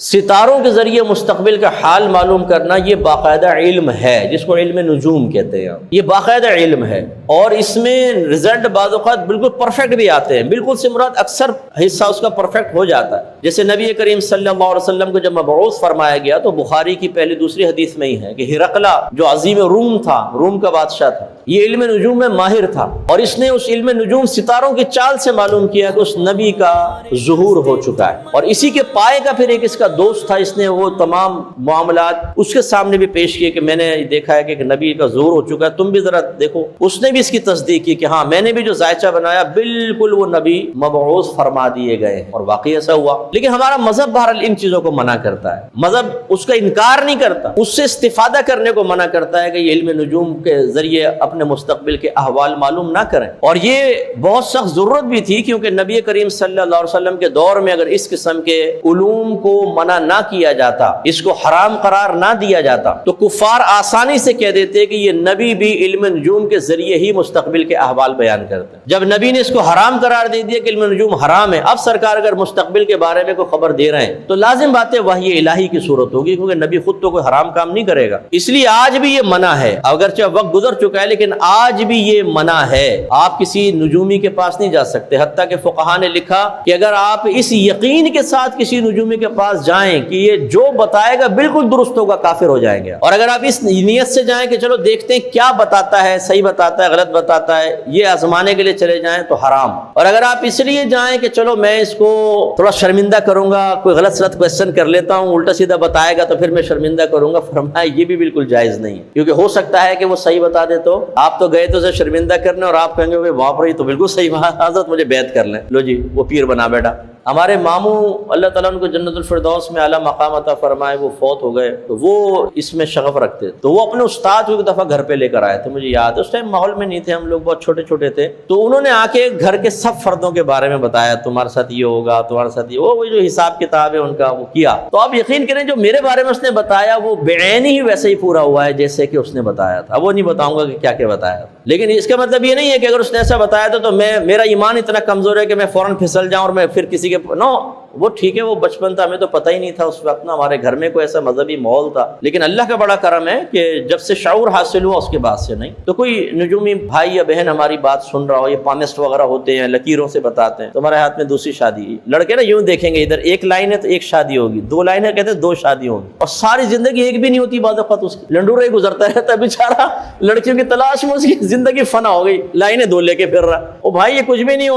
ستاروں کے ذریعے مستقبل کا حال معلوم کرنا یہ باقاعدہ علم ہے، جس کو علم نجوم کہتے ہیں۔ یہ باقاعدہ علم ہے اور اس میں رزلٹ بعض اوقات بالکل پرفیکٹ بھی آتے ہیں، بالکل سے مراد اکثر حصہ اس کا پرفیکٹ ہو جاتا ہے۔ جیسے نبی کریم صلی اللہ علیہ وسلم کو جب مبعوث فرمایا گیا تو بخاری کی پہلی دوسری حدیث میں ہی ہے کہ ہرقلہ جو عظیم روم تھا، روم کا بادشاہ تھا، یہ علم نجوم میں ماہر تھا اور اس نے اس علم نجوم ستاروں کی چال سے معلوم کیا کہ اس نبی کا ظہور ہو چکا ہے، اور اسی کے پائے کا پھر ایک اس کا دوست تھا، اس نے وہ تمام معاملات اس کے سامنے بھی پیش کیے کہ میں نے دیکھا ہے کہ ایک نبی کا ظہور ہو چکا ہے، تم بھی ذرا دیکھو۔ اس نے بھی اس کی تصدیق کی کہ ہاں میں نے بھی جو ذائچہ بنایا بالکل وہ نبی مبعوث فرما دیے گئے، اور واقعی ایسا ہوا۔ لیکن ہمارا مذہب بہرحال ان چیزوں کو منع کرتا ہے، مذہب اس کا انکار نہیں کرتا، اس سے استفادہ کرنے کو منع کرتا ہے کہ یہ علم نجوم کے ذریعے اپنے مستقبل کے احوال معلوم نہ کریں۔ اور یہ بہت سخت ضرورت بھی تھی، کیونکہ نبی کریم صلی اللہ علیہ وسلم کے دور میں اگر اس قسم کے علوم کو منع نہ کیا جاتا، اس کو حرام قرار نہ دیا جاتا، تو کفار آسانی سے کہہ دیتے کہ یہ نبی بھی علم نجوم کے ذریعے ہی مستقبل کے احوال بیان کرتے ہیں۔ جب نبی نے اس کو حرام قرار دے دیا کہ علم نجوم حرام ہے، اب سرکار اگر مستقبل کے بارے میں کوئی خبر دے رہے ہیں تو لازم بات ہے وحی الہی کی صورت ہوگی، کیونکہ نبی خود تو کوئی حرام کام نہیں کرے گا۔ اس لیے آج بھی یہ منع ہے، اگرچہ وقت گزر چکا ہے لیکن آج بھی یہ منع ہے۔ آپ کسی نجومی کے پاس نہیں جا سکتے، حتیٰ کہ فقہا نے لکھا کہ اگر آپ اس یقین کے ساتھ کسی نجومی کے پاس جائیں کہ یہ جو بتائے گا بالکل درست ہوگا، کافر ہو جائیں گے، اور اگر آپ اس نیت سے جائیں کہ چلو دیکھتے ہیں کیا بتاتا ہے، صحیح بتاتا ہے غلط بتاتا ہے، یہ آزمانے کے لیے چلے جائیں تو حرام۔ اور اگر آپ اس لیے جائیں کہ چلو میں اس کو تھوڑا شرمندہ کروں گا، کوئی غلط سلط کویسچن کر لیتا ہوں، الٹا سیدھا بتائے گا تو پھر میں شرمندہ کروں گا، فرمایا یہ بھی بالکل جائز نہیں ہے، کیونکہ ہو سکتا ہے کہ وہ صحیح بتا دے تو آپ تو گئے تو اسے شرمندہ کرنے اور آپ کہیں گے وہاں پر ہی تو بالکل صحیح بات، حضرت مجھے بیعت کر لیں، لو جی وہ پیر بنا بیٹا۔ ہمارے ماموں اللہ تعالیٰ ان کو جنت الفردوس میں اعلیٰ مقام عطا فرمائے، وہ فوت ہو گئے، تو وہ اس میں شغف رکھتے تو وہ اپنے استاد کو ایک دفعہ گھر پہ لے کر آئے تھے، مجھے یاد ہے اس ٹائم ماحول میں نہیں تھے ہم لوگ، بہت چھوٹے چھوٹے تھے، تو انہوں نے آ کے گھر کے سب فردوں کے بارے میں بتایا، تمہارے ساتھ یہ ہوگا، تمہارے ساتھ یہ، وہ جو حساب کتاب ہے ان کا وہ کیا، تو آپ یقین کریں جو میرے بارے میں اس نے بتایا وہ بعین ہی ویسے ہی پورا ہوا ہے جیسے کہ اس نے بتایا تھا۔ وہ نہیں بتاؤں گا کہ کیا کیا بتایا تھا، لیکن اس کا مطلب یہ نہیں ہے کہ اگر اس نے ایسا بتایا تھا تو میرا ایمان اتنا کمزور ہے کہ میں فوراً پھسل جاؤں اور میں پھر کسی کے نو، وہ ٹھیک ہے وہ بچپن تھا، ہمیں تو پتہ ہی نہیں تھا اس وقت نا، ہمارے گھر میں کوئی ایسا مذہبی ماحول تھا، لیکن اللہ کا بڑا کرم ہے کہ جب سے شعور حاصل ہوا اس کے بعد سے نہیں۔ تو کوئی نجومی بھائی یا بہن ہماری بات سن رہا ہو، یہ پامسٹ وغیرہ ہوتے ہیں، لکیروں سے بتاتے ہیں، تمہارے ہاتھ میں دوسری شادی، لڑکے نا یوں دیکھیں گے ادھر ایک لائن ہے تو ایک شادی ہوگی، دو لائن ہے کہتے ہیں دو شادی ہوگی، اور ساری زندگی ایک بھی نہیں ہوتی، بعض اوقات اس کی لنڈورے گزرتا رہتا ہے بیچارہ، لڑکیوں کی تلاش میں اس کی زندگی فنا ہو گئی، لائنیں دو لے کے پھر رہا، او بھائی یہ کچھ بھی نہیں ہو